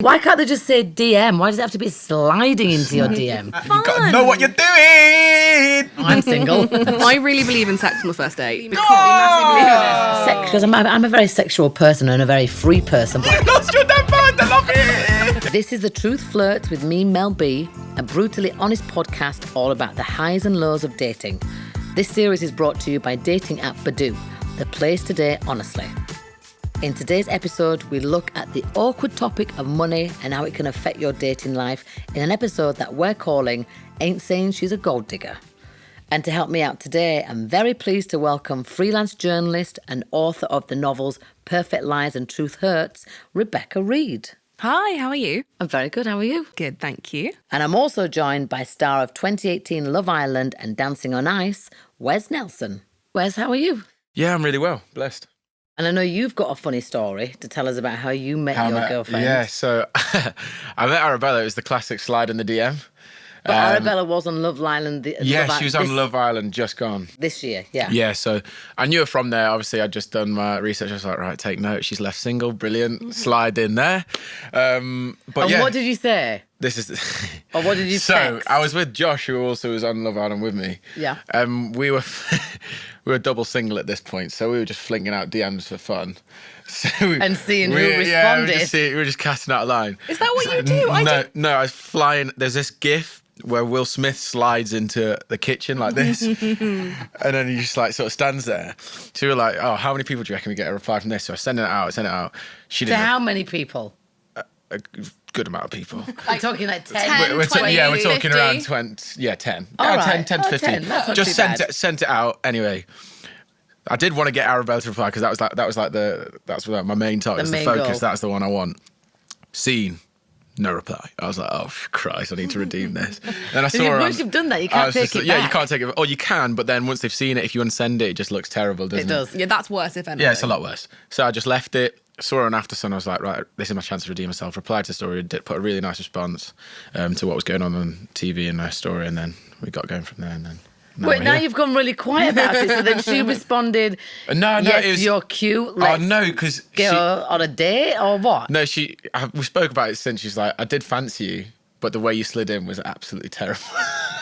Why can't they just say DM? Why does it have to be sliding into your DM? You gotta know what you're doing. I'm single. I really believe in sex on the first date. Because we massively believe in it. Because I'm a very sexual person and a very free person. Lost your number. I love it. This is the Truth Flirts with me, Mel B, a brutally honest podcast all about the highs and lows of dating. This series is brought to you by dating app Badoo, the place to date honestly. In today's episode, we look at the awkward topic of money and how it can affect your dating life in an episode that we're calling Ain't Saying She's a Gold Digger. And to help me out today, I'm very pleased to welcome freelance journalist and author of the novels Perfect Lies and Truth Hurts, Rebecca Reid. Hi, how are you? I'm very good, how are you? Good, thank you. And I'm also joined by star of 2018 Love Island and Dancing on Ice, Wes Nelson. Wes, how are you? Yeah, I'm really well. Blessed. And I know you've got a funny story to tell us about how you met your girlfriend. Yeah, so I met Arabella. It was the classic slide in the DM. But Arabella was on Love Island. She was on Love Island, just gone. This year, yeah. Yeah, so I knew her from there. Obviously, I'd just done my research. I was like, right, take note. She's left single. Brilliant. Slide in there. What did you say? This is... Or what did you text? I was with Josh, who also was on Love Island with me. Yeah. We were double single at this point, so we were just flinging out DMs for fun. So and seeing who responded. Yeah, we were just casting out a line. Is that what you do? No, I was flying. There's this GIF where Will Smith slides into the kitchen like this, and then he just like sort of stands there. So we were like, oh, how many people do you reckon we get a reply from this? So I sent it out. She didn't. So how many people? A good amount of people. We're talking like 10, we're 20, we're talking 50. around 20. Yeah, 10. All right. 10 to 15. 10. That's not Just too bad. sent it out anyway. I did want to get Arabella to reply because that's my main target. The The main focus. goal. That's the one I want. Seen. No reply. I was like, oh Christ, I need to redeem this. Then I saw her. Once you've done that, you can't take it back. Yeah, you can't take it. Or you can, but then once they've seen it, if you unsend it, it just looks terrible, doesn't it? It does. Yeah, that's worse if anything. Yeah, it's a lot worse. So I just left it. Saw her on After Sun. I was like, right, this is my chance to redeem myself. Replied to the story, put a really nice response to what was going on TV in her story, and then we got going from there. And then Now you've gone really quiet about it. So then she responded, No, yes, it was, you're cute. Let's no, because go on a date or what? No, we spoke about it since. She's like, I did fancy you, but the way you slid in was absolutely terrible.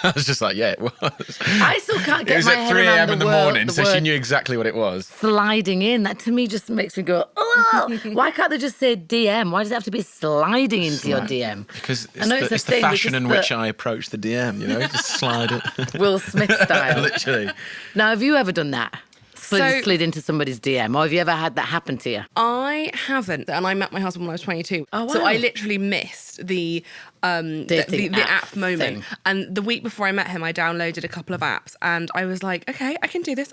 I was just like, yeah, it was. I still can't get It was my at head 3 around a.m. in the morning, so she word knew exactly what it was. sliding in. That to me just makes me go, oh, why can't they just say DM? Why does it have to be sliding into your DM? Because I know it's the thing, but fashion just in which I approach the DM, just slide it. Will Smith style. Literally. Now, have you ever done that? Slid into somebody's DM, or have you ever had that happen to you? I haven't, and I met my husband when I was 22. Oh, wow. So I literally missed the app moment. thing. And the week before I met him, I downloaded a couple of apps, and I was like, okay, I can do this.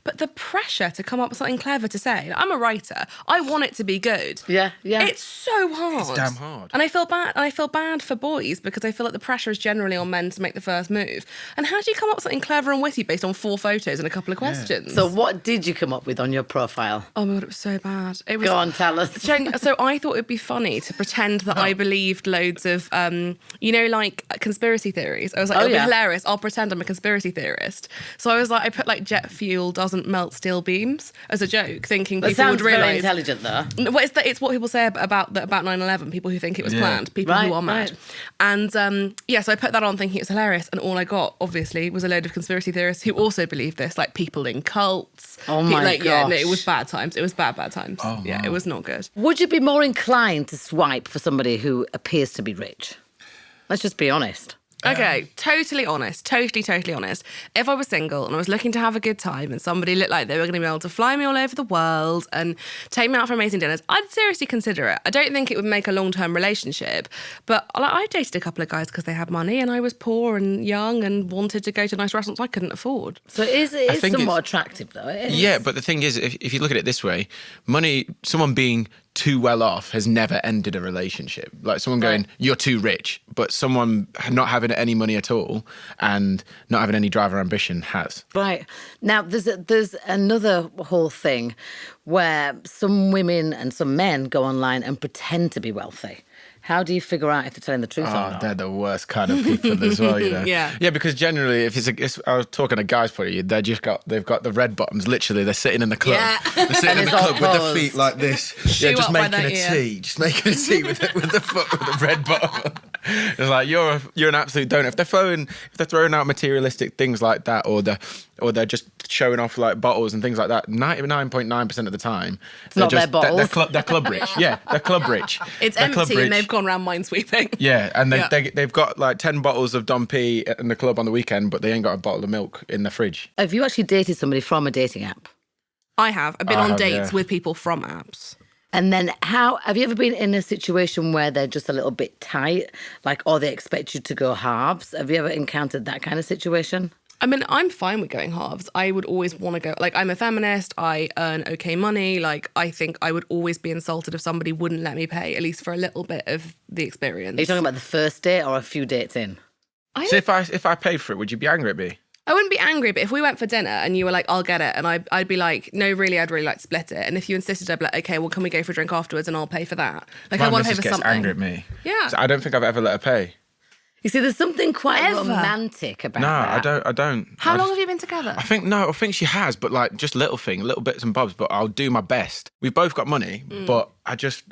But the pressure to come up with something clever to say. I'm a writer. I want it to be good. Yeah. It's so hard. It's damn hard. And I feel bad for boys because I feel like the pressure is generally on men to make the first move. And how do you come up with something clever and witty based on 4 photos and a couple of questions? So what did you come up with on your profile? Oh my God, it was so bad. It was. Go on, tell us. So I thought it'd be funny to pretend that I believed loads of, like conspiracy theories. I was like, it'll be hilarious. I'll pretend I'm a conspiracy theorist. So I was like, I put like jet fuel doesn't melt steel beams as a joke, thinking That people would sounds very realise. intelligent, though. Well, it's what people say about 9/11. People who think it was planned. People who are mad. Right. And so I put that on thinking it was hilarious, and all I got obviously was a load of conspiracy theorists who also believed this, like people in cults. Oh my gosh. Yeah, no, gosh. it was bad times. It was bad times. Oh, yeah, wow. it was not good. Would you be more inclined to swipe for somebody who appears to be rich? Let's just be honest. Okay, totally honest. If I was single and I was looking to have a good time and somebody looked like they were going to be able to fly me all over the world and take me out for amazing dinners, I'd seriously consider it. I don't think it would make a long-term relationship, but I dated a couple of guys because they had money and I was poor and young and wanted to go to nice restaurants I couldn't afford. So it is think somewhat attractive, though. It is. Yeah, but the thing is, if you look at it this way, someone being too well off has never ended a relationship. Like someone going, you're too rich, but someone not having any money at all and not having any drive or ambition has. Right. Now, there's another whole thing where some women and some men go online and pretend to be wealthy. How do you figure out if they're telling the truth or not? They're the worst kind of people as well, you know. Yeah, because generally, if I was talking to guys' point of view, they've got the red bottoms. Literally, they're sitting in the club. Yeah. They're sitting in the club with their posed. feet like this. Shoe just up by making their a ear. tea, with the foot with the red bottom. It's like you're an absolute donut. If they're throwing out materialistic things like that, or they're just showing off like bottles and things like that, 99.9% of the time, it's not their bottles. They're club rich. Yeah, they're club rich. It's They're empty club rich. and they've gone around minesweeping. Yeah, and Yeah. they've got like 10 bottles of Dom P in the club on the weekend, but they ain't got a bottle of milk in the fridge. Have you actually dated somebody from a dating app? I have. I've been I on have, dates yeah. with people from apps. And then have you ever been in a situation where they're just a little bit tight, like, or they expect you to go halves? Have you ever encountered that kind of situation? I mean, I'm fine with going halves. I would always want to go, like, I'm a feminist. I earn okay money. Like, I think I would always be insulted if somebody wouldn't let me pay, at least for a little bit of the experience. Are you talking about the first date or a few dates in? So if I paid for it, would you be angry at me? I wouldn't be angry, but if we went for dinner and you were like, I'll get it, and I'd be like, no, really, I'd really like to split it. And if you insisted, I'd be like, okay, well, can we go for a drink afterwards and I'll pay for that? Like, I My want to pay missus for gets something. angry at me. Yeah. So I don't think I've ever let her pay. You see, there's something quite Ever? romantic about No, that. I don't. How long have you been together? I think she has, but like just little bits and bobs. But I'll do my best. We've both got money, but I just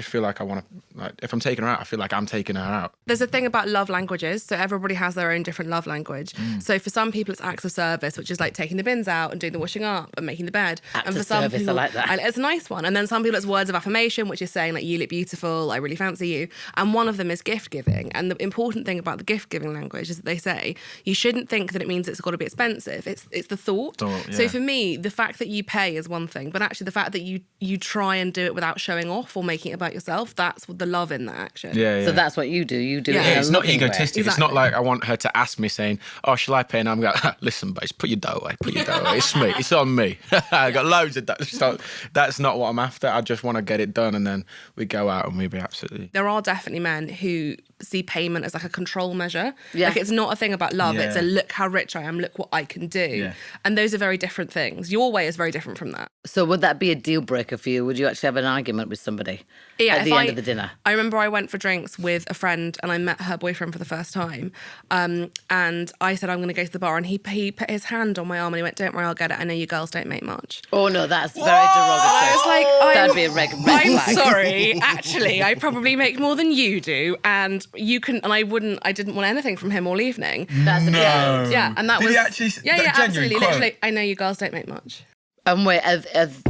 feel like I want to. Like, if I'm taking her out, I feel like I'm taking her out. There's a thing about love languages. So everybody has their own different love language. So for some people, it's acts of service, which is like taking the bins out and doing the washing up and making the bed. Acts and for of some service, I people, like that. It's a nice one. And then some people, it's words of affirmation, which is saying like, you look beautiful, I really fancy you. And one of them is gift giving. And the important thing about the gift giving language is that they say you shouldn't think that it means it's got to be expensive. It's the thought. So Yeah. for me, the fact that you pay is one thing, but actually the fact that you try and do it without showing off or making it about yourself, that's the love in that action. Yeah. So that's what you do. You do Yeah. it in a It's not loving way. egotistic. It's Exactly. not like I want her to ask me saying, "Oh, shall I pay?" And I'm like, "Listen, babes, put your dough away. Put your dough away. It's me. It's on me. I got loads of that." So that's not what I'm after. I just want to get it done, and then we go out and we be absolutely. There are definitely men who see payment as like a control measure. Yeah. Like it's not a thing about love. It's a Yeah. look how rich I am, look what I can do. Yeah. And those are very different things. Your way is very different from that. So would that be a deal breaker for you? Would you actually have an argument with somebody Yeah, at if the end of the dinner? I remember I went for drinks with a friend and I met her boyfriend for the first time. And I said, I'm going to go to the bar. And he put his hand on my arm and he went, don't worry, I'll get it. I know you girls don't make much. Oh, no, that's very I was derogatory. like, That'd be a red I'm flag. sorry. Actually, I probably make more than you do. And you can, and I didn't want anything from him all evening. That's a No. Yeah, and that Did was he actually? yeah, that genuine absolutely. quote? Literally, I know you girls don't make much. And wait,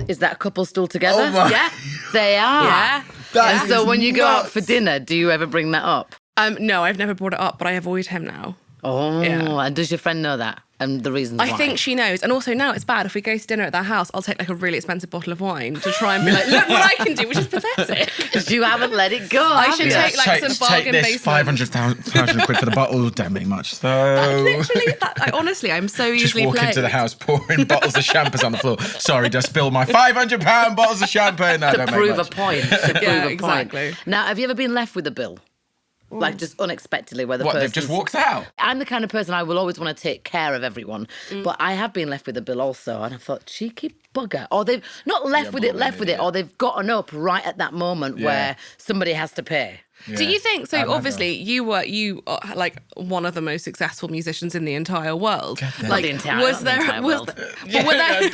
is that couple still together? Oh my- Yeah, They are. yeah. And so is when you go out nuts. for dinner, do you ever bring that up? No, I've never brought it up, but I avoid him now. Oh, Yeah. and does your friend know that and the reasons why? I think she knows. And also now it's bad. If we go to dinner at their house, I'll take like a really expensive bottle of wine to try and be like, look what I can do, which is pathetic. You haven't let it go. I have should you? take like some bargain this basement. 500,000 quid for the bottle. Don't make much. So Literally, honestly, I'm so just easily walk played. into the house pouring bottles of champagne on the floor. Sorry, just spilled my £500 bottles of champagne. No, to don't prove make a much. point. To prove Yeah, a point. exactly. Now, have you ever been left with a bill? Like just unexpectedly, where the What? person They've just walked out. I'm the kind of person I will always want to take care of everyone, but I have been left with a bill also, and I thought, cheeky bugger. Or they've not left with it, or they've gotten up right at that moment where somebody has to pay. Do you think so? I've Obviously, you are like one of the most successful musicians in the entire world. Like, The entire- was not the there entire was world. but were there in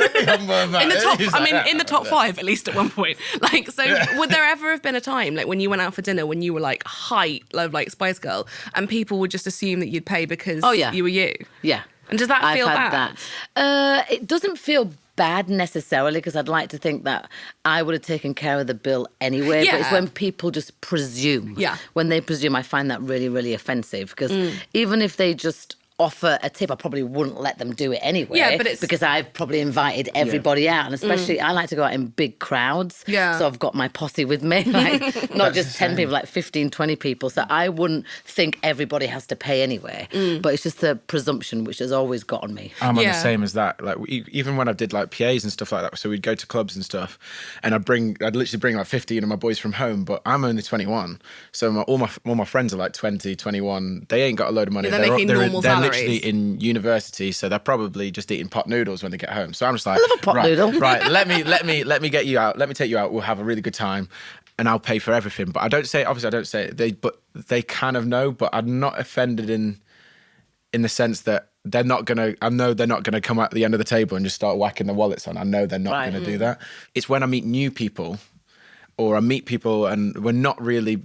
the top? I mean, in the top 5 at least at one point. Like, so would there ever have been a time like when you went out for dinner when you were like height of like Spice Girl and people would just assume that you'd pay because you were you? Yeah. And does that I've feel had bad? that. It doesn't feel bad necessarily because I'd like to think that I would have taken care of the bill anyway. But it's Yeah. when people just presume. Yeah. When they presume, I find that really, really offensive because even if they just offer a tip, I probably wouldn't let them do it anyway. Yeah, but it's- because I've probably invited everybody out, and especially I like to go out in big crowds. Yeah. So I've got my posse with me, like not just 10 people, like 15, 20 people. So I wouldn't think everybody has to pay anyway. But it's just the presumption which has always gotten me. I'm on the Yeah. same as that. Like even when I did like PAs and stuff like that, so we'd go to clubs and stuff, and I'd literally bring like 15 of my boys from home, but I'm only 21, so all my friends are like 20, 21. They ain't got a load of money. Yeah, they're making normal they're salaries. literally in university, so they're probably just eating pot noodles when they get home. So I'm just like, I love a pot noodle. Right, let me get you out. Let me take you out. We'll have a really good time, and I'll pay for everything. But I don't say it. But they kind of know. But I'm not offended in the sense that they're not gonna. I know they're not gonna come at the end of the table and just start whacking their wallets on. I know they're not gonna do that. It's when I meet new people, or I meet people and we're not really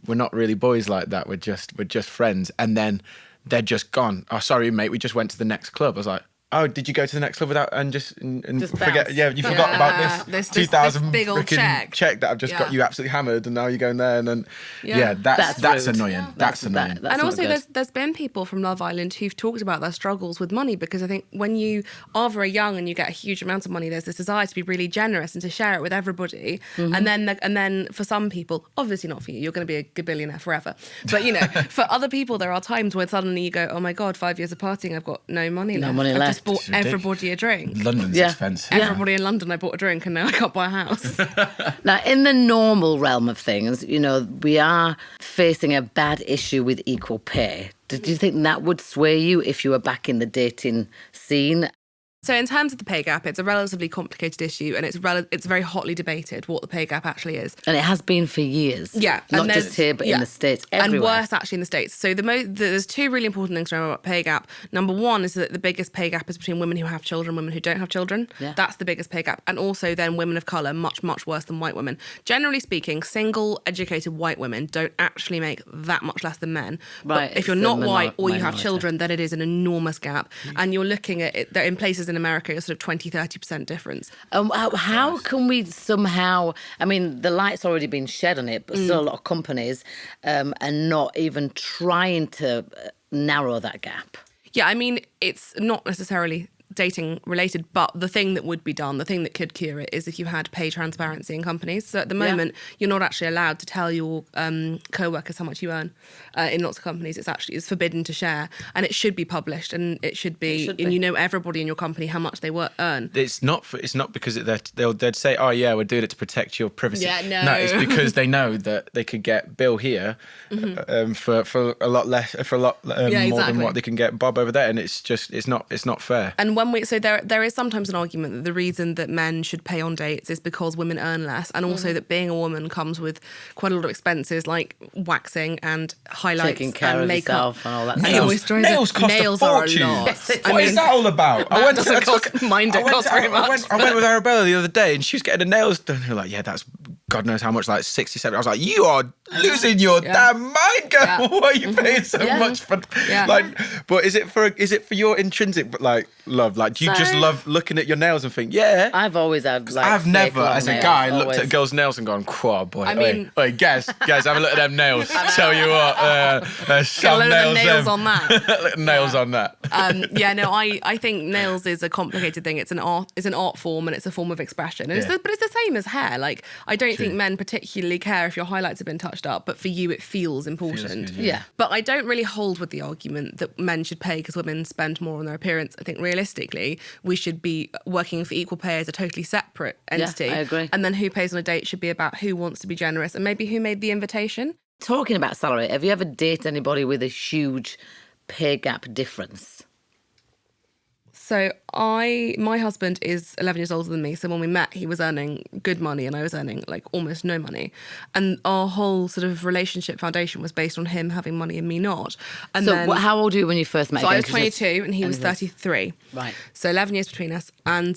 boys like that. We're just friends, and then they're just gone. Oh, sorry, mate. We just went to the next club. I was like, oh, did you go to the next club without and just forget? bounce. Yeah, you forgot about this 2000 big old check that I've just got you absolutely hammered, and now you're going there, and then that's annoying. Yeah. That's annoying. That's and also, good. there's been people from Love Island who've talked about their struggles with money, because I think when you are very young and you get a huge amount of money, there's this desire to be really generous and to share it with everybody. And then for some people, obviously not for you, you're going to be a billionaire forever. But for other people, there are times when suddenly you go, oh my God, 5 years of partying, I've got no money left. money I've left. just bought everybody a drink. London's expensive. Everybody in London, I bought a drink, and now I can't buy a house. Now, in the normal realm of things, we are facing a bad issue with equal pay. Did you think that would sway you if you were back in the dating scene? So in terms of the pay gap, it's a relatively complicated issue, and it's very hotly debated what the pay gap actually is. And it has been for years. Yeah. Not just here, but in the States, everywhere. And worse, actually, in the States. So there's two really important things to know about pay gap. Number one is that the biggest pay gap is between women who have children and women who don't have children. Yeah. That's the biggest pay gap. And also then women of colour, much, much worse than white women. Generally speaking, single, educated white women don't actually make that much less than men. Right. But if you're not white or you have children, then it is an enormous gap. And you're looking at it, in places in America, it's sort of 20-30% difference. How can we somehow, the light's already been shed on it, but still a lot of companies are not even trying to narrow that gap. Yeah, it's not necessarily dating related, but the thing that would be done, the thing that could cure it, is if you had pay transparency in companies. So at the moment, you're not actually allowed to tell your co-workers how much you earn in lots of companies. It's forbidden to share, and it should be published, and it should be. And everybody in your company how much they earn. It's not because they'd say, oh yeah, we're doing it to protect your privacy. Yeah, no. No, it's because they know that they could get Bill here for a lot less, more than what they can get Bob over there, and it's not fair. And there is sometimes an argument that the reason that men should pay on dates is because women earn less, and also that being a woman comes with quite a lot of expenses like waxing and highlights, taking care and of makeup yourself and all that. Nails cost a fortune. What is that all about? Mine don't cost very much. I went with Arabella the other day, and she was getting her nails done. Her like, yeah, that's God knows how much, like 67. I was like, you are losing your damn mind, girl. Yeah. Why are you paying so much for? Yeah. But is it for your intrinsic love? Like, do you just love looking at your nails and think, yeah? I've always had I've never, as a guy, always looked at a girl's nails and gone, "Quah, boy." Guys, have a look at them nails. Tell you what, there's some nails on that. Nails on that. I think nails is a complicated thing. It's an art form, and it's a form of expression. And but it's the same as hair. Like, I don't think men particularly care if your highlights have been touched up, but for you it feels important. Yeah. But I don't really hold with the argument that men should pay because women spend more on their appearance. I think realistically, we should be working for equal pay as a totally separate entity. Yeah, I agree. And then who pays on a date should be about who wants to be generous and maybe who made the invitation. Talking about salary, have you ever dated anybody with a huge pay gap difference? So my husband is 11 years older than me. So when we met, he was earning good money and I was earning like almost no money. And our whole sort of relationship foundation was based on him having money and me not. And so how old were you when you first met? So I was 22 and he was 33. Right. So 11 years between us. And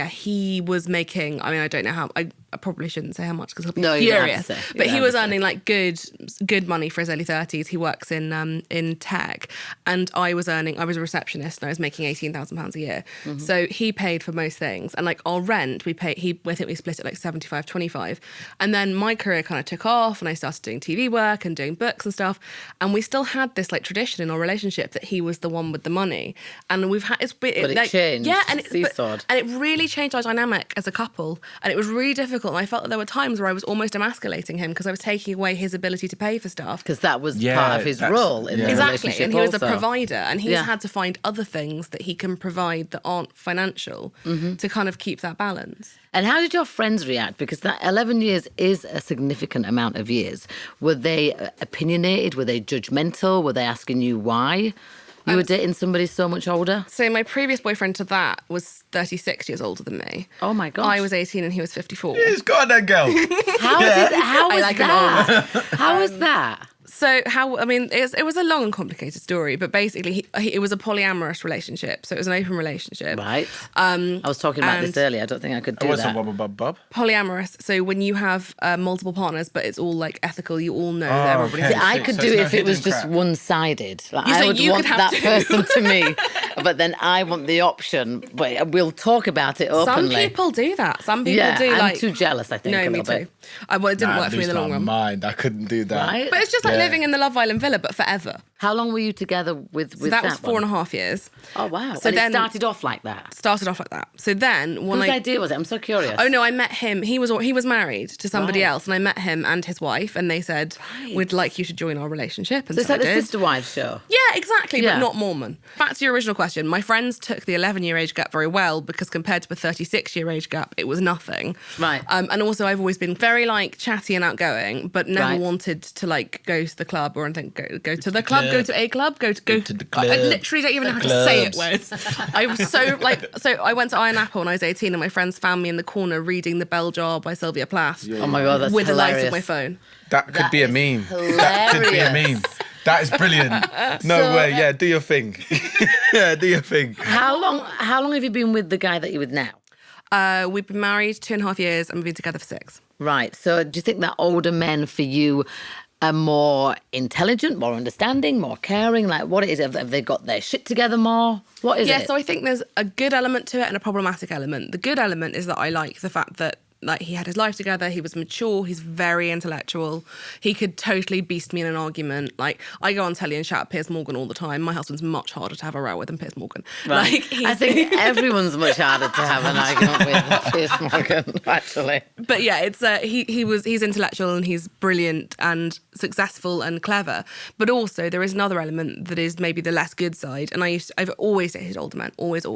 he was making, I don't know how, I probably shouldn't say how much because he'll be furious. But he was earning like good money for his early 30s. He works in tech, and I was a receptionist and I was making £18,000 a year. Mm-hmm. So he paid for most things, and like our rent, I think we split it like 75-25. And then my career kind of took off, and I started doing TV work and doing books and stuff. And we still had this like tradition in our relationship that he was the one with the money, and we've had it changed. Yeah, and it really changed our dynamic as a couple, and it was really difficult. And I felt that there were times where I was almost emasculating him because I was taking away his ability to pay for stuff. Because that was part of his role in the relationship. Exactly, and he was a also. provider, and he's had to find other things that he can provide that aren't financial to kind of keep that balance. And how did your friends react? Because that 11 years is a significant amount of years. Were they opinionated? Were they judgmental? Were they asking you why? You were dating somebody so much older? So my previous boyfriend to that was 36 years older than me. Oh my gosh. I was 18 and he was 54. Who's got that girl? How was like that? How was that? So it was a long and complicated story, but basically it was a polyamorous relationship. So it was an open relationship. Right. I was talking about this earlier. I don't think I could do What's that. a bob? Polyamorous. So when you have multiple partners, but it's all like ethical, you all know that everybody's. okay. See, I could So do it's it no if it was hidden just crap. one-sided. Like, You I say would you want could have that to- person to me, but then I want the option. But we'll talk about it Some openly. people do that. Some people yeah, do. I'm like, too jealous, I think, no, a me little too. bit. Well, it didn't Nah, work for me in the lose long my run. mind. I couldn't do that. Right? But it's just like Yeah. living in the Love Island villa, but forever. How long were you together with So that was one? 4.5 years. Oh, wow. So And then- it started off like that. Started off like that. So then when Whose I idea was it? I'm so curious. Oh no, I met him. He was married to somebody Right. else, and I met him and his wife, and they said, "We'd like you to join our relationship." And So it's so like I the did. Sister Wives show. Yeah, exactly, Yeah. but not Mormon. Back to your original question. My friends took the 11-year age gap very well because compared to a 36-year age gap, it was nothing. Right. And also, I've always been very like chatty and outgoing, but never Right. wanted to like go to the club or anything. Go to the club. Go to a club. Go to the I club. literally don't even know how to say it. Clubs. Words. I was so I went to Iron Apple when I was 18, and my friends found me in the corner reading The Bell Jar by Sylvia Plath. Oh my God, that's with the light hilarious. of my phone. That could That be a is meme. That could be a hilarious. meme. That is brilliant. No So- way. Yeah, do your thing. Yeah, do your thing. How long have you been with the guy that you're with now? We've been married 2.5 years, and we've been together for 6. Right. So do you think that older men for you are more intelligent, more understanding, more caring? Like, what it is? Have they got their shit together more? What is Yeah, it? so I think there's a good element to it and a problematic element. The good element is that I like the fact that like he had his life together, he was mature, he's very intellectual. He could totally beast me in an argument. Like I go on telly and shout at Piers Morgan all the time. My husband's much harder to have a row with than Piers Morgan. Right. Like I think everyone's much harder to have an argument with Piers Morgan, actually. But yeah, it's he's intellectual and he's brilliant and successful and clever. But also there is another element that is maybe the less good side. And I've always dated older men, always.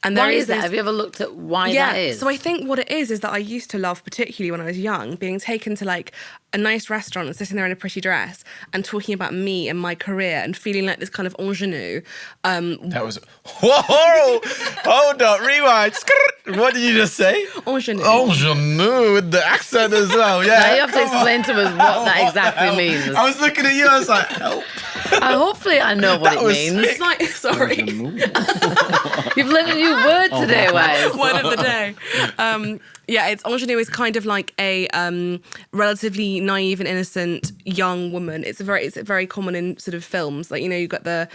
And there Why is that? this- Have you ever looked at why yeah, that is? so I think what it is that I used to love, particularly when I was young, being taken to like a nice restaurant and sitting there in a pretty dress and talking about me and my career and feeling like this kind of ingenue. That was. Whoa! Hold up, rewind. What did you just say? Ingenue. Oh, je knew with the accent as well. Yeah. Now you have to come on. explain to us what that exactly Help. means. I was looking at you. I was like, help. Hopefully I know what That it was means. It's like, sorry, You've learned a new word today, Wes. word of the day. Yeah, it's ingenue is kind of like a relatively naive and innocent young woman. It's very common in sort of films. Like, you know, you've got the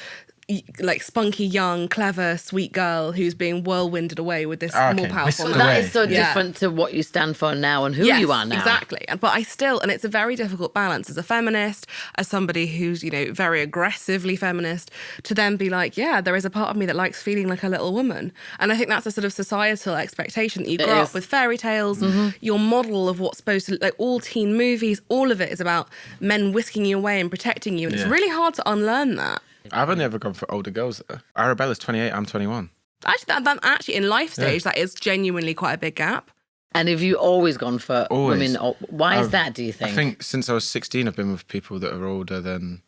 like spunky, young, clever, sweet girl who's being whirlwinded away with this Okay, more powerful whisked man. That away. is so Yeah. different to what you stand for now and who Yes, you are now. Exactly. But and it's a very difficult balance as a feminist, as somebody who's, you know, very aggressively feminist, to then be like, yeah, there is a part of me that likes feeling like a little woman. And I think that's a sort of societal expectation that you It grow is. up with fairy tales, your model of what's supposed to, like all teen movies, all of it is about men whisking you away and protecting you. And it's Yeah. really hard to unlearn that. I've only ever gone for older girls. Arabella's 28, I'm 21. Actually, in life stage, that is genuinely quite a big gap. And have you always gone for Always. women? Why is I've- that, do you think? I think since I was 16, I've been with people that are older than,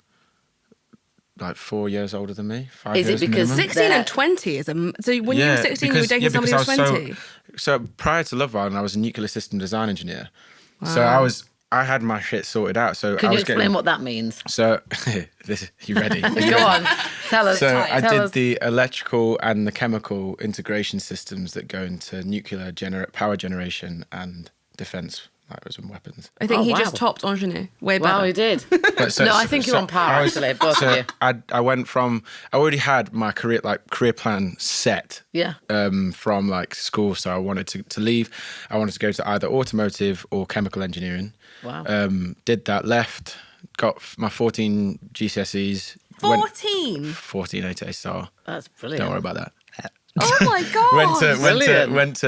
like 4 years older than me. 5 Is it years because minimum. 16 That- and 20 is so when you were 16, you were dating somebody who was 20. So prior to Love Island, I was a nuclear system design engineer. So I had my shit sorted out. So Can I you was explain getting, what that means? So you ready? Go on, tell us. So I tell did us. the electrical and the chemical integration systems that go into nuclear power generation and defense, like as in weapons. I think Oh, he wow. just topped ingenue. Way better. Wow, he did. But so- No, I so- think you're so on par, I was- actually, both of you. I went from, I already had my career plan set. Yeah. From like school, so I wanted to leave. I wanted to go to either automotive or chemical engineering. Wow. Did that, left, got my 14 GCSEs. 14? 14 A star. That's brilliant. Don't worry about that. Oh my God. went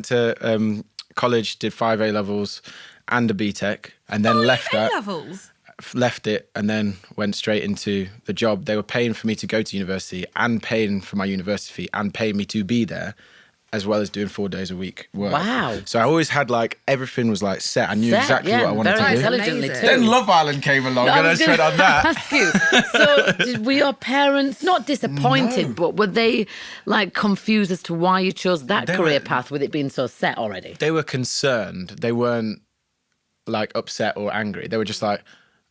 to college, did 5 A levels and a BTEC, and then left that. levels. Left it and then went straight into the job. They were paying for me to go to university and paying for my university fee and paying me to be there as well as doing 4 days a week work. Wow. So I always had like, everything was like set. I knew Set, exactly yeah, what I wanted very to do. intelligently Amazing. too. Then Love Island came along and I just went on that. Ask you. So were your parents not disappointed, but were they like confused as to why you chose that They career were- path with it being so set already? They were concerned. They weren't like upset or angry. They were just like,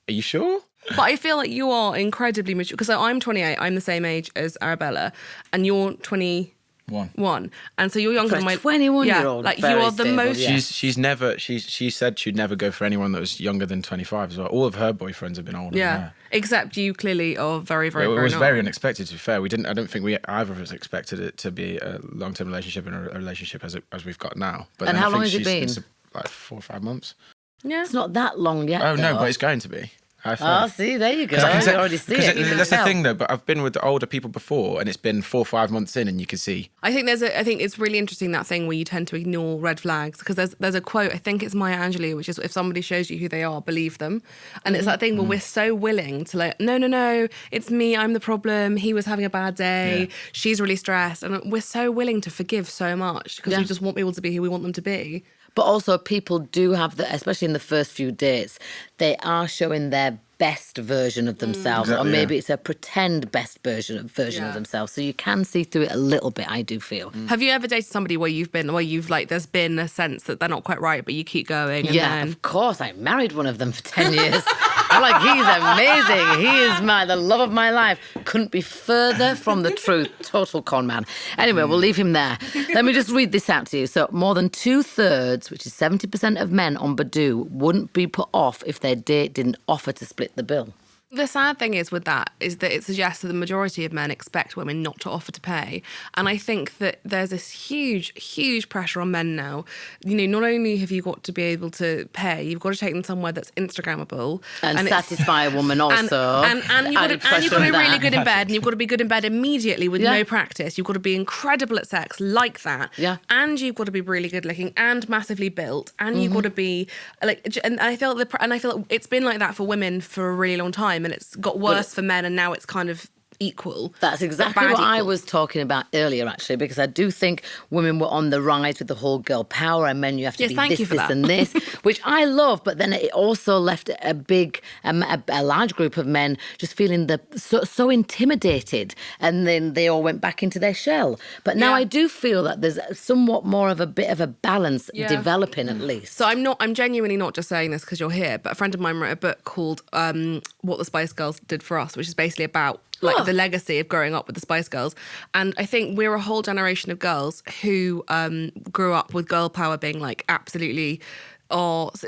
are you sure? But I feel like you are incredibly mature because I'm 28. I'm the same age as Arabella, and you're 21. And so you're younger For a than my 21-year-old, Like you very are the stable, most. yeah. She said she'd never go for anyone that was younger than 25 as well. All of her boyfriends have been older than Yeah. her. Except you clearly are very, very It grown was up. very unexpected, to be fair. I don't think either of us expected it to be a long-term relationship and a relationship as we've got now. But And then how I long think has it it's been? like 4 or 5 months. Yeah. It's not that long yet. Oh, no, though. but it's going to be. I Oh, think. see, there you go. 'Cause I can You say- already see 'cause it. You can that's the tell. thing, though. But I've been with the older people before, and it's been 4 or 5 months in, and you can see. I think it's really interesting, that thing where you tend to ignore red flags, because there's a quote, I think it's Maya Angelou, which is, if somebody shows you who they are, believe them. And it's that thing where we're so willing to like, no, it's me, I'm the problem. He was having a bad day. Yeah. She's really stressed. And we're so willing to forgive so much because Yeah. we just want people to be who we want them to be. But also, people do have especially in the first few dates, they are showing their best version of themselves, Exactly, or maybe yeah. it's a pretend best version of Yeah. themselves. So you can see through it a little bit, I do feel. Have you ever dated somebody where you've like, there's been a sense that they're not quite right, but you keep going? And Yeah, then... of course. I married one of them for 10 years. I'm like, he's amazing. He is the love of my life. Couldn't be further from the truth. Total con man. Anyway, we'll leave him there. Let me just read this out to you. So more than 2/3, which is 70% of men on Badoo, wouldn't be put off if their date didn't offer to split the bill. The sad thing is with that is that it suggests that the majority of men expect women not to offer to pay. And I think that there's this huge, huge pressure on men now. You know, not only have you got to be able to pay, you've got to take them somewhere that's Instagrammable. And it's- satisfy a woman also. And you've got Added to be pressure on really that. good in bed, and you've got to be good in bed immediately with Yeah. no practice. You've got to be incredible at sex like that. Yeah. And you've got to be really good looking and massively built. And you've Mm-hmm. got to be like, and I feel it's been like that for women for a really long time, and it's got worse for men, and now it's kind of equal. That's exactly Bad what I equal. was talking about earlier, actually, because I do think women were on the rise with the whole girl power and men, you have to Yes, be thank this, you for this that. and this, which I love. But then it also left a large group of men just feeling so intimidated, and then they all went back into their shell. But now Yeah. I do feel that there's somewhat more of a bit of a balance Yeah. developing, at least. So I'm genuinely not just saying this because you're here, but a friend of mine wrote a book called What the Spice Girls Did for Us, which is basically about like the legacy of growing up with the Spice Girls. And I think we're a whole generation of girls who grew up with girl power being like absolutely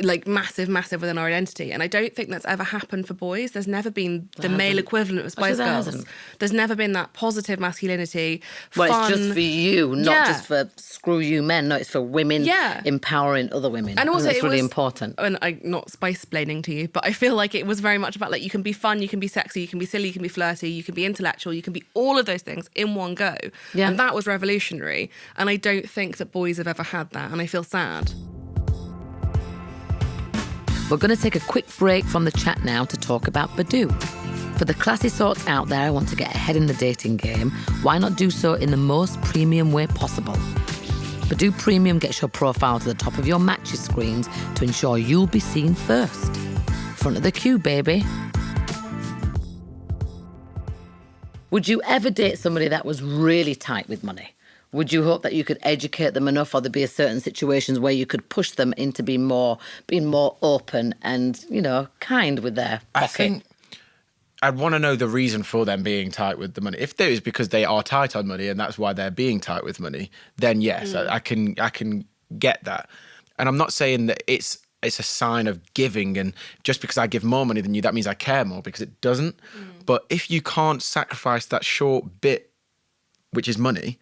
like massive within our identity. And I don't think that's ever happened for boys. There's never been the male equivalent of Spice there Girls. hasn't. There's never been that positive masculinity, Well, fun. it's just for you, not Yeah. just for screw you men. No, it's for women Yeah. empowering other women. And also, it's it really was- important. And I'm not spice-splaining to you, but I feel like it was very much about like you can be fun, you can be sexy, you can be silly, you can be flirty, you can be intellectual, you can be all of those things in one go. Yeah. And that was revolutionary. And I don't think that boys have ever had that, and I feel sad. We're going to take a quick break from the chat now to talk about Badoo. For the classy sorts out there who want to get ahead in the dating game, why not do so in the most premium way possible? Badoo Premium gets your profile to the top of your matches screens to ensure you'll be seen first. Front of the queue, baby. Would you ever date somebody that was really tight with money? Would you hope that you could educate them enough, or there'd be certain situations where you could push them into being more open and, kind with their pocket? I think I'd want to know the reason for them being tight with the money. If there is because they are tight on money and that's why they're being tight with money, then yes, I can get that. And I'm not saying that it's a sign of giving, and just because I give more money than you, that means I care more, because it doesn't. But if you can't sacrifice that short bit, which is money,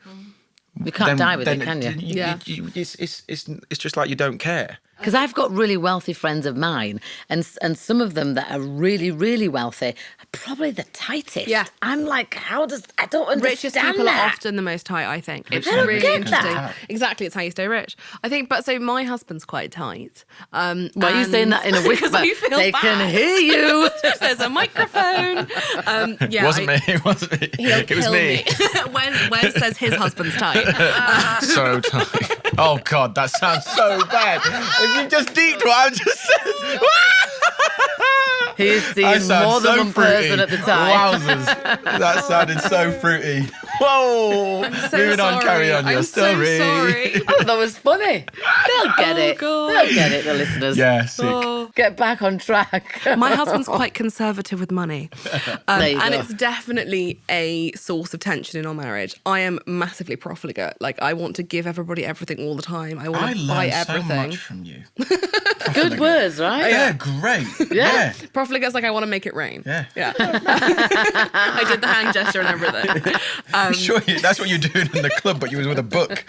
You can't die with it, can you? Yeah. It's just like you don't care. Because I've got really wealthy friends of mine, and some of them that are really, really wealthy are probably the tightest. Yeah. I'm like, I don't understand Richest people that. are often the most tight, I think. It's I don't really get interesting. that. Exactly, it's how you stay rich. I think, but so my husband's quite tight. Why are you saying that in a whisper? Because we feel They bad. can hear you. There's a microphone. It wasn't me. It wasn't me. He'll It was kill me. Wes says his husband's tight. So tight. Oh God, that sounds so bad. If you just deeped what I just said. He's I seeing sound more than so one person fruity. at the time. Wowzers. That sounded so fruity. Whoa. So Moving on, sorry. carry on your I'm story. so sorry. Oh, that was funny. They'll get it. God. They'll get it, the listeners. Yeah, sick. Oh. Get back on track. My husband's quite conservative with money. There you and go. it's definitely a source of tension in our marriage. I am massively profligate. Like, I want to give everybody everything all the time. I want I to buy learned so everything. much from you. Good words, right? Yeah, great. Yeah. Profligate's like, I want to make it rain. Yeah. Yeah. I did the hand gesture and everything. Sure, that's what you're doing in the club, but you was with a book.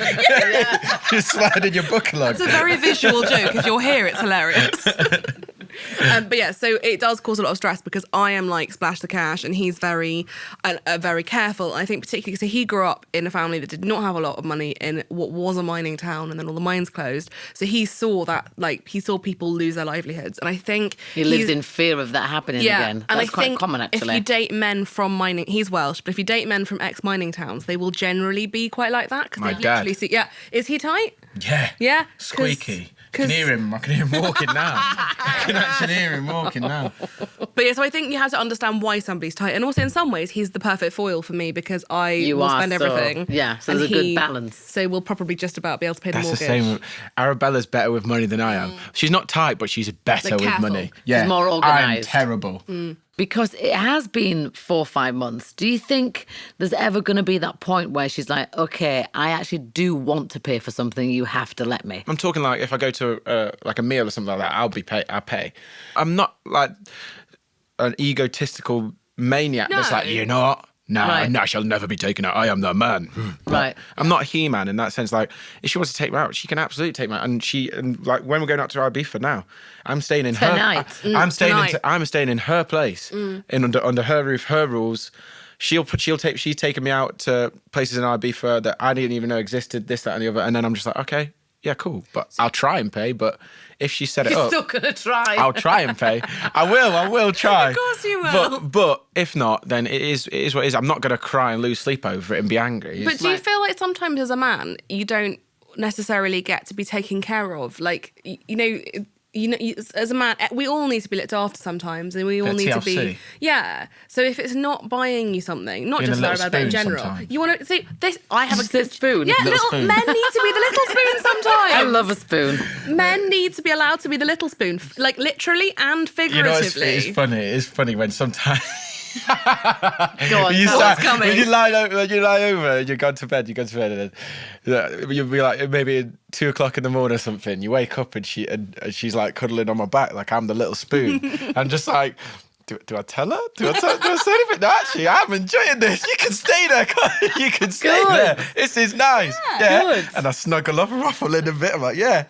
You're sliding your book along. It's a very visual joke. If you're here, it's hilarious. But yeah, so it does cause a lot of stress because I am like splash the cash, and he's very careful. I think particularly because he grew up in a family that did not have a lot of money in what was a mining town, and then all the mines closed. So he saw that, like, he saw people lose their livelihoods, and I think He lives in fear of that happening again. and That's I quite think common, actually. if you date men from mining, he's Welsh, but if you date men from ex-mining towns, they will generally be quite like that because My they dad. literally see. Yeah, is he tight? Yeah. Yeah, Squeaky. I can hear him walking now. I can actually hear him walking now. But yeah, so I think you have to understand why somebody's tight, and also in some ways he's the perfect foil for me because I You will are spend so- everything. yeah, so and there's a good he- balance. So we'll probably just about be able to pay That's the the mortgage. same. Arabella's better with money than I am. She's not tight, but she's better Like with careful. money. Yeah. more I'm organised. terrible. Because it has been 4 or 5 months. Do you think there's ever going to be that point where she's like, okay, I actually do want to pay for something, you have to let me? I'm talking like if I go to like a meal or something like that, I'll pay. I'm not like an egotistical maniac that's like, you know what? No, Right. I shall never be taken out. I am the man. Right. I'm not a He-Man in that sense. Like, if she wants to take me out, she can absolutely take me out. And like when we're going out to Ibiza now, I'm staying in Tonight. her. I'm staying. Tonight. I'm staying in her place, in under her roof, her rules. She's taken me out to places in Ibiza that I didn't even know existed. This, that, and the other. And then I'm just like, okay, yeah, cool. But I'll try and pay. But if she set it You're up, still going to try. I'll try and pay. I will try. Of course you will. But if not, then it is what it is. I'm not going to cry and lose sleep over it and be angry. But do you feel like sometimes as a man you don't necessarily get to be taken care of? Like as a man, we all need to be looked after sometimes, and we all Bit need to TLC. be. Yeah. So if it's not buying you something, not Being just a little Arabella, but in spoon general, sometimes. you want to see this. I have Just a spoon. Yeah, Little spoon. men need to be the little spoon sometimes. I love a spoon. Men need to be allowed to be the little spoon, like literally and You know, figuratively. it's funny. It's funny when sometimes. Go on, you tell start, what's coming. when you lie over, and you've gone to bed, and then you'll be like maybe at 2 o'clock in the morning or something. You wake up and she's like cuddling on my back like I'm the little spoon. I'm just like, do I tell her? Do I say anything? No, actually, I'm enjoying this. You can stay there. You can stay Good. there. This is nice. Yeah. Good. And I snuggle up and ruffle in a bit. I'm like, yeah,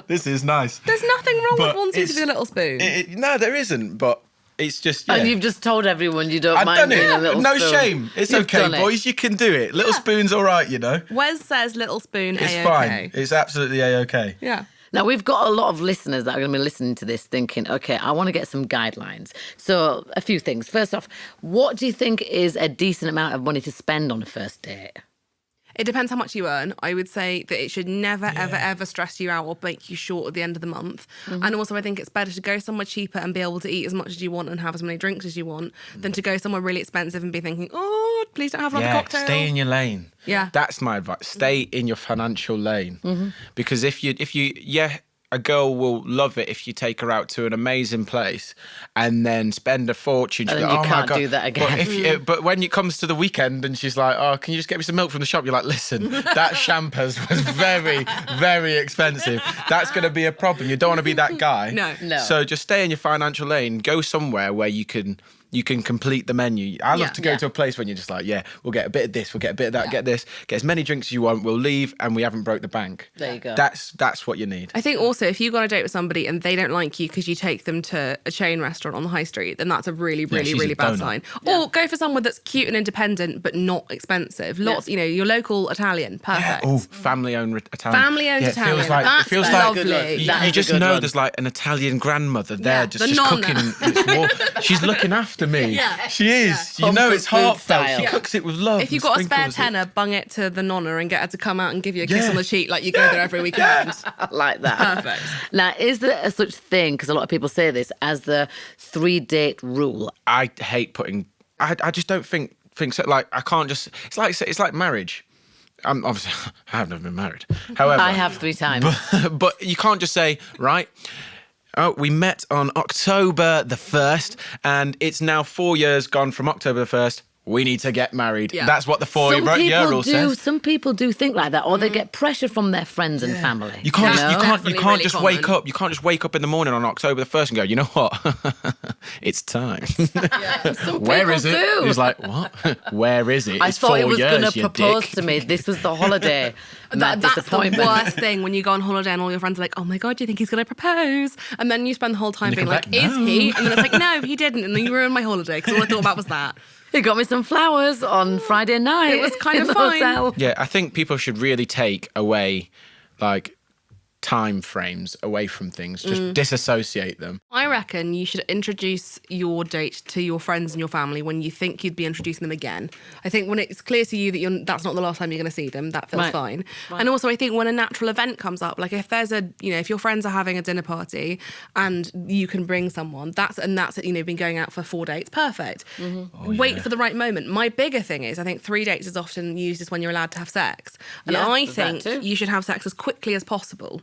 this is nice. There's nothing wrong with But wanting to be the it's- little spoon. No, there isn't. But it's just. Yeah. And you've just told everyone you don't I've mind done being a it. little No spoon. shame. It's You've okay, done it. boys. You can do it. Little spoon's all right, you know. Wes says little spoon. It's A-okay. fine. It's absolutely a-okay. Yeah. Now, we've got a lot of listeners that are going to be listening to this thinking, okay, I want to get some guidelines. So, a few things. First off, what do you think is a decent amount of money to spend on a first date? It depends how much you earn. I would say that it should never, ever stress you out or make you short at the end of the month. And also, I think it's better to go somewhere cheaper and be able to eat as much as you want and have as many drinks as you want than to go somewhere really expensive and be thinking, oh, please don't have another cocktail. Stay in your lane. Yeah. That's my advice. Stay in your financial lane. Because if you, a girl will love it if you take her out to an amazing place and then spend a fortune. And She'll then go, you "Oh my can't God." do that But, again. but when it comes to the weekend and she's like, oh, can you just get me some milk from the shop? You're like, listen, that champers was very, very expensive. That's going to be a problem. You don't want to be that guy. No. No. So just stay in your financial lane. Go somewhere where you can you can complete the menu. I love to go to a place when you're just like, we'll get a bit of this, we'll get a bit of that, get this, get as many drinks as you want, we'll leave, and we haven't broke the bank. There you go. That's what you need. I think also if you go on a date with somebody and they don't like you because you take them to a chain restaurant on the high street, then that's a really, really, really bad sign. Or go for someone that's cute and independent but not expensive. Lots, your local Italian, perfect. Oh, family-owned Italian. Family-owned Italian. It feels like lovely. You just know there's like an Italian grandmother there just cooking. She's looking after me. Yeah. She is. Home it's heartfelt. style. She cooks it with love. If you've got a spare tenner, bung it to the nonna and get her to come out and give you a kiss on the cheek like you go there every weekend. I like that. Perfect. Now, is there a such thing, because a lot of people say this, as the 3-date rule? I hate putting... I just don't think so. Like, I can't just... It's like marriage. Obviously, I have never been married. However... I have 3 times. But you can't just say, right... Oh, we met on October the 1st, and it's now 4 years gone from October the 1st. We need to get married. Yeah. That's what the 4-year rule says. Some people do think like that, or they get pressure from their friends and family. You can't just really wake up. You can't just wake up in the morning on October the 1st and go, you know what? It's time. Where is it? Do. He's like, what? Where is it? I thought he was going to propose to me. This was the holiday. That's disappointment. the worst thing when you go on holiday and all your friends are like, oh my God, do you think he's going to propose? And then you spend the whole time being like, is he? And then it's like, no, he didn't. And then you ruined my holiday because all I thought about was that. He got me some flowers on Friday night. It was kind of the fine. hotel. Yeah, I think people should really take away, like, time frames away from things. Just disassociate them. I reckon you should introduce your date to your friends and your family when you think you'd be introducing them again. I think when it's clear to you that that's not the last time you're going to see them, that feels fine. Right. And also I think when a natural event comes up, like if there's if your friends are having a dinner party and you can bring someone, that's been going out for 4 dates, perfect. Mm-hmm. Wait for the right moment. My bigger thing is I think 3 dates is often used as when you're allowed to have sex. And I think you should have sex as quickly as possible.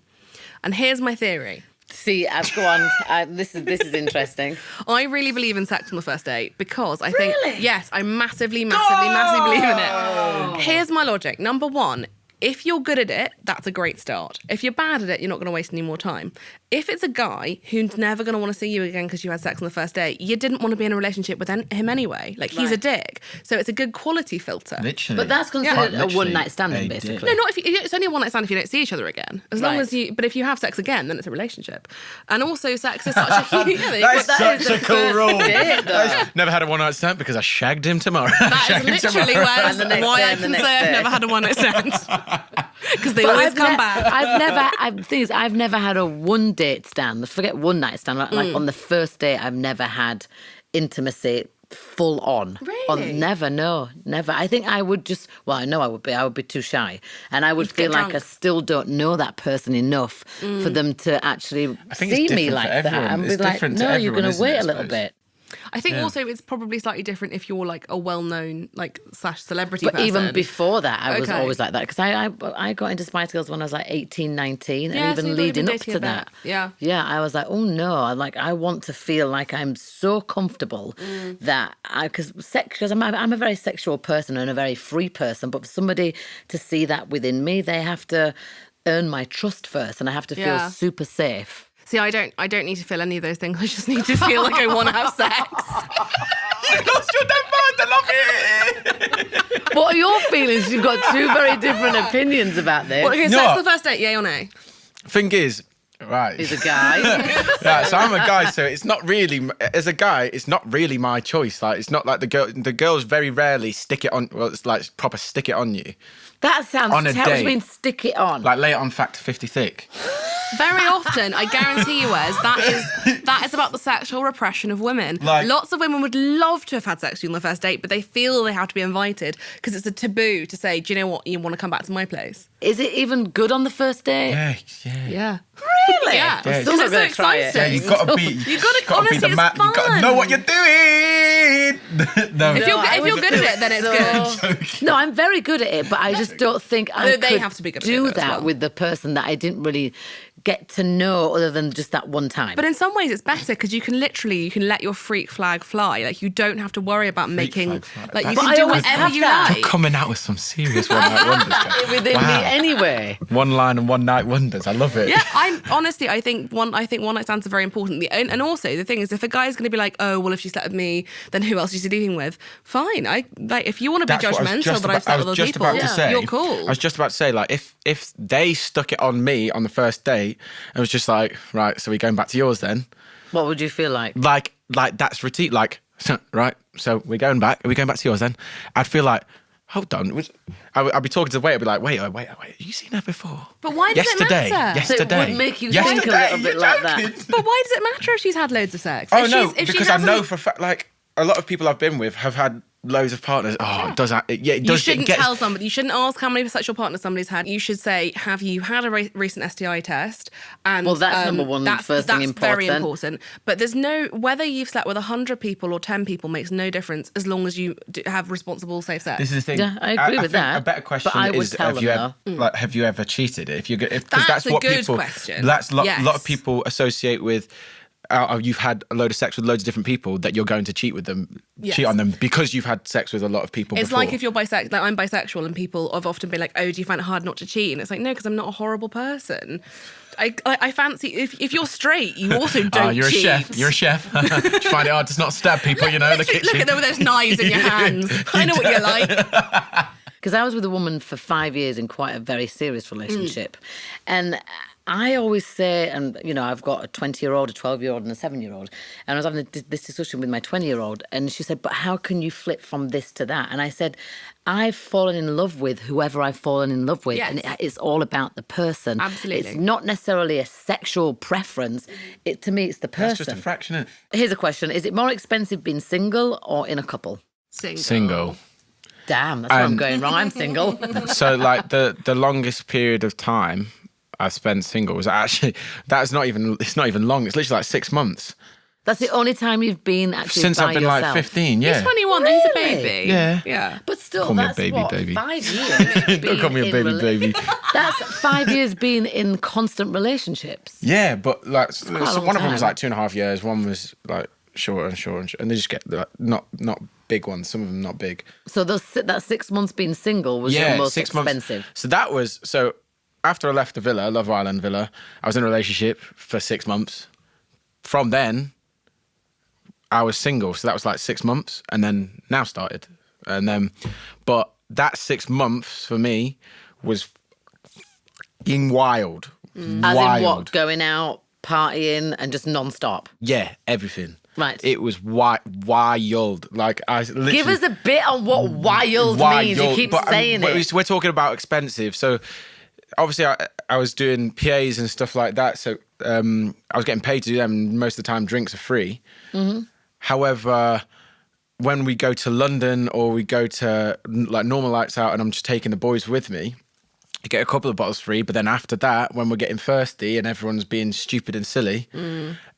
And here's my theory. See, go on. This is interesting. I really believe in sex on the first date because I think, yes, I massively believe in it. Here's my logic. Number 1, if you're good at it, that's a great start. If you're bad at it, you're not going to waste any more time. If it's a guy who's never going to want to see you again because you had sex on the first date, you didn't want to be in a relationship with him anyway. Like, he's a dick. So it's a good quality filter. Literally. But that's considered a one-night stand, basically. No, not if it's only a one-night stand if you don't see each other again. As long as but if you have sex again, then it's a relationship. And also, sex is such a huge... That's such a cool rule. Date, never had a one-night stand because I shagged him tomorrow. That is literally why I can say I've never had a one-night stand. Because they always come back. I've never had a one-date stand. Forget one-night stand. Like on the first date, I've never had intimacy full on. Really? Never. I think I would just, I know I would be too shy. And I would feel like I still don't know that person enough for them to actually see me like that. And be like, no, you're going to wait a little bit. I think also it's probably slightly different if you're like a well-known / celebrity person. But even before that, I was always like that because I got into Spice Girls when I was like 18, 19 and even leading up to that. Yeah, I was like, oh no, I want to feel like I'm so comfortable that because I'm a very sexual person and a very free person, but for somebody to see that within me, they have to earn my trust first and I have to feel super safe. See, I don't need to feel any of those things. I just need to feel like I want to have sex. You lost your damn mind. I love it. What are your feelings? You've got 2 very different opinions about this. Okay, sex on the first date, yay or nay? Thing is, right. He's a guy. So I'm a guy, so it's not really, as a guy, it's not really my choice. Like, it's not like the girls very rarely stick it on, it's like proper stick it on you. That sounds, on a how date. do you mean stick it on? Like lay it on factor 50 thick. Very often, I guarantee you, Wes, that is about the sexual repression of women. Lots of women would love to have had sex with you on the first date, but they feel they have to be invited because it's a taboo to say, do you know what, you want to come back to my place? Is it even good on the first date? Yeah. Really? Yeah. I'm still not going to try it. Yeah, you've got to be. You've got to honestly, be the man. You've got to know what you're doing. No. If you're good at it, then it's good. No, I'm very good at it, but I just don't think I could have to be good at do it that with the person that I didn't really get to know other than just that one time. But in some ways it's better because you can let your freak flag fly. Like you don't have to worry about making, like you can do whatever you like. You're coming out with some serious one night wonders. Within me anyway. One line and one night wonders. I love it. Yeah, I think one night stands are very important. And also the thing is, if a guy's going to be like, oh well, if she slept with me, then who else is she sleeping with? Fine. If you want to be judgmental that I've slept with other people, you're cool. I was just about to say, like, if they stuck it on me on the first date, it was just like, right, so we're going back to yours then. What would you feel like? Like that's routine. Like, right, so we're going back. Are we going back to yours then? I'd feel like, hold on. I'd be talking to the waiter. I'd be like, wait, have you seen her before? But why does it matter? Yesterday. So it would make you think a little bit like that. But why does it matter if she's had loads of sex? Oh, no, because I know for a fact, like, a lot of people I've been with have had loads of partners. Oh, does that? Yeah, it does. You shouldn't tell somebody. You shouldn't ask how many sexual partners somebody's had. You should say, have you had a recent STI test? And well, that's number one. First thing important. That's very important. But there's whether you've slept with 100 people or 10 people makes no difference as long as you have responsible, safe sex. This is the thing. Yeah, I agree with that. A better question is, have you ever cheated? Because that's what a good people. Question. That's a lot of people associate with. You've had a load of sex with loads of different people that you're going to cheat on them because you've had sex with a lot of people It's before. like if you're bisexual, like I'm bisexual and people have often been like, oh, do you find it hard not to cheat? And it's like, no, because I'm not a horrible person. I fancy, if you're straight, you also don't you're cheat. You're a chef. Do you find it hard to not stab people, in the kitchen? Look at them with those knives in your hands. I know what you're like. Because I was with a woman for 5 years in quite a very serious relationship. And I always say, and I've got a 20-year-old, a 12-year-old and a 7-year-old. And I was having this discussion with my 20-year-old and she said, but how can you flip from this to that? And I said, I've fallen in love with whoever I've fallen in love with. Yes. And it's all about the person. Absolutely. It's not necessarily a sexual preference. To me, it's the person. That's just a fraction, isn't it? Here's a question. Is it more expensive being single or in a couple? Single. Damn, that's where I'm going wrong. I'm single. So like the longest period of time I spent single was actually, it's not even long. It's literally like 6 months. That's the only time you've been actually since I've been yourself. Like 15, yeah. He's 21, really? He's a baby. Yeah. But still, call me that's a baby, what, baby. 5 years. Don't call me a baby. That's 5 years being in constant relationships. Yeah, but like so one of them was time. like 2.5 years. One was like shorter and shorter, and they just get like, not big ones. Some of them not big. So that 6 months being single was your most expensive. Months. So after I left the villa, Love Island villa, I was in a relationship for 6 months. From then, I was single, so that was like 6 months, and then now started. And then, but that 6 months for me was fucking wild. As in what? Going out, partying, and just non-stop? Yeah, everything. Right. It was wild. Like I literally... Give us a bit on what wild means. You keep saying it. We're talking about expensive. So obviously I was doing PAs and stuff like that. So I was getting paid to do them. Most of the time drinks are free. Mm-hmm. However, when we go to London or we go to like normal nights out and I'm just taking the boys with me, you get a couple of bottles free. But then after that, when we're getting thirsty and everyone's being stupid and silly,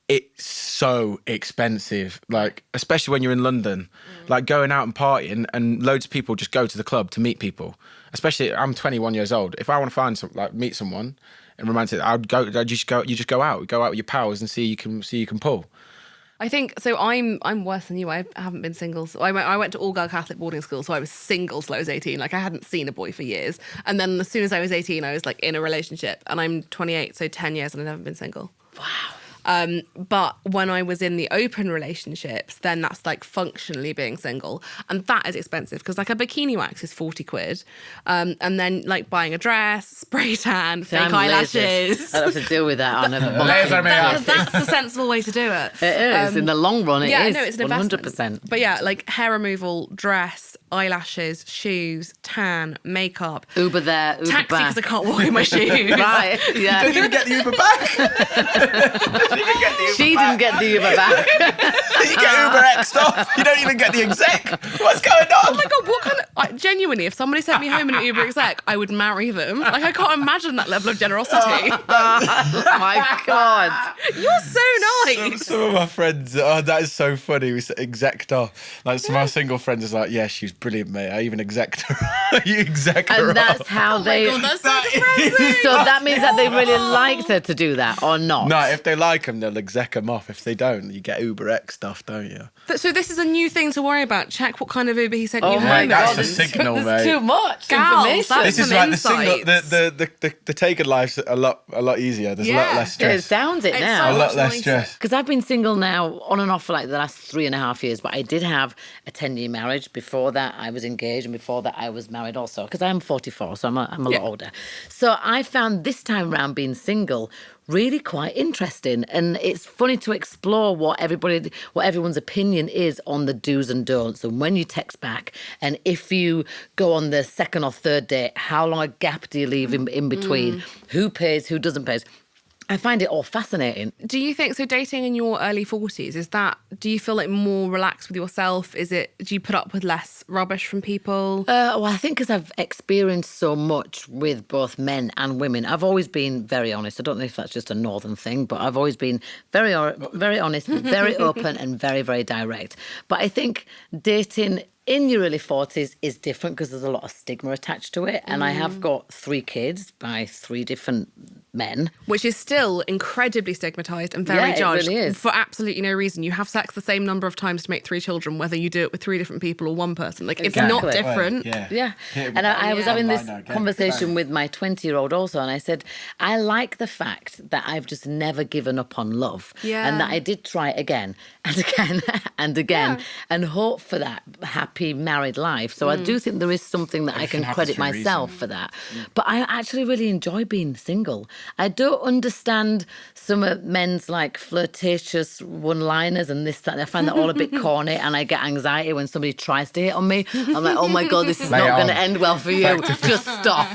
it's so expensive. Like, especially when you're in London, like going out and partying and loads of people just go to the club to meet people. Especially, I'm 21 years old. If I want to find meet someone and romantic, you just go out with your pals and see you can pull. I think so. I'm worse than you. I haven't been single. So I went to all-girl Catholic boarding school, so I was single till I was 18. Like I hadn't seen a boy for years. And then as soon as I was 18, I was like in a relationship. And I'm 28, so 10 years and I've never been single. Wow. But when I was in the open relationships, then that's like functionally being single. And that is expensive because like a bikini wax is 40 quid. And then like buying a dress, spray tan, fake eyelashes. I don't have to deal with that on a That's the sensible way to do it. It is. In the long run, it is. No, it's an 100%. investment. But yeah, like hair removal, dress, eyelashes, shoes, tan, makeup. Uber there, Uber taxi back. because I can't walk in my shoes. Right, yeah. Don't even get the Uber back. She didn't get the Uber back. You get Uber X'd off. You don't even get the exec. What's going on? Oh my God, what kind of... genuinely, if somebody sent me home in an Uber exec, I would marry them. Like, I can't imagine that level of generosity. Oh my God. You're so nice. Some of my friends, that is so funny. We exec'd off. Like, some of our single friends is like, yeah, she's brilliant, mate. I even exec'd her. You exec her And that's off. how they... God, that's so depressing. So that means that they really liked her to do that or not? No, if they like them, they'll exec them off. If they don't, you get Uber X stuff, don't you? So this is a new thing to worry about. Check what kind of Uber he sent you Oh home. my that's God, the signal, there's mate. too much Gals, information. that's This is some like the single, insights. the taken life's a lot easier. There's a lot Yeah. less It stress. sounds it It's now. A so lot much less nicer. stress. Because I've been single now on and off for like the last 3.5 years, but I did have a 10-year marriage. Before that, I was engaged, and before that, I was married also. Because I'm 44, so I'm a lot older. So I found this time round being single really quite interesting, and it's funny to explore what everyone's opinion is on the do's and don'ts, and when you text back, and if you go on the second or third date, how long a gap do you leave in between? Who pays? Who doesn't pay? I find it all fascinating. Do you think so? Dating in your early 40s, do you feel like more relaxed with yourself? Do you put up with less rubbish from people? Well, I think because I've experienced so much with both men and women, I've always been very honest. I don't know if that's just a northern thing, but I've always been very honest, very open, and very, very direct. But I think dating in your early 40s is different because there's a lot of stigma attached to it. And I have got 3 kids by 3 different men. Which is still incredibly stigmatised and very Yeah, it judged really is. for absolutely no reason. You have sex the same number of times to make 3 children, whether you do it with 3 different people or one person. Like, it's not Exactly. different. Yeah. And I was having this conversation with my 20-year-old also, and I said, I like the fact that I've just never given up on love. Yeah. And that I did try again and again and again Yeah. and hope for that happy married life. So I do think there is something that Everything I can happens credit for a myself reason. for that. But I actually really enjoy being single. I don't understand some of men's like flirtatious one-liners and this, that. I find that all a bit corny, and I get anxiety when somebody tries to hit on me. I'm like, oh my God, this is Lay not it going to on. end well for you. Just stop.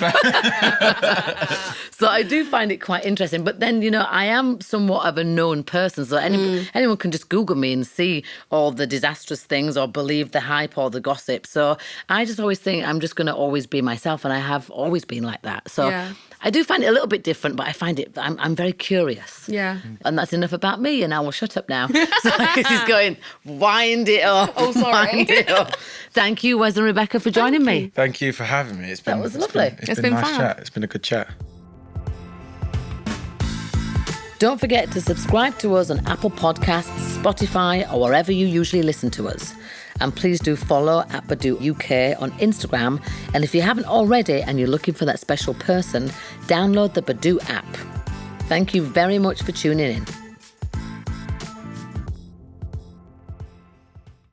So I do find it quite interesting. But then, I am somewhat of a known person. So anyone can just Google me and see all the disastrous things or believe the hype or the gossip. So I just always think I'm just going to always be myself. And I have always been like that. So Yeah. I do find it a little bit different, but I'm very curious. Yeah. And that's enough about me, and I will shut up now. So he's going, wind it up. Oh, sorry. Wind it up. Thank you, Wes and Rebecca, for joining me. Thank you for having me. It's been was lovely. It's been a nice fun. chat. It's been a good chat. Don't forget to subscribe to us on Apple Podcasts, Spotify, or wherever you usually listen to us. And please do follow at Badoo UK on Instagram. And if you haven't already and you're looking for that special person, download the Badoo app. Thank you very much for tuning in.